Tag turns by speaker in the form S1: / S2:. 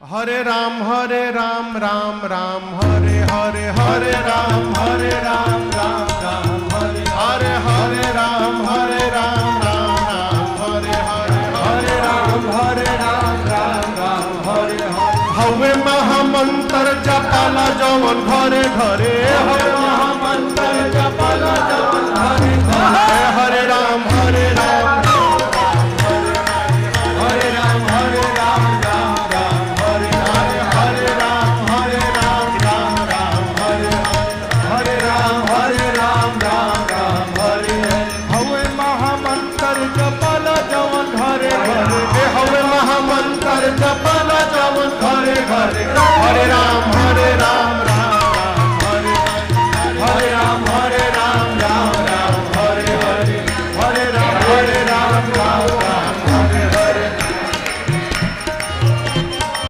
S1: हरे राम राम राम हरे हरे हरे राम राम हरे हरे राम राम हरे हरे राम राम हरे हवे महामंत्र जपाला जवन घरे घरे हवे महामंत्र जपाला जवन घरे घरे हरे राम हरे राम हरे राम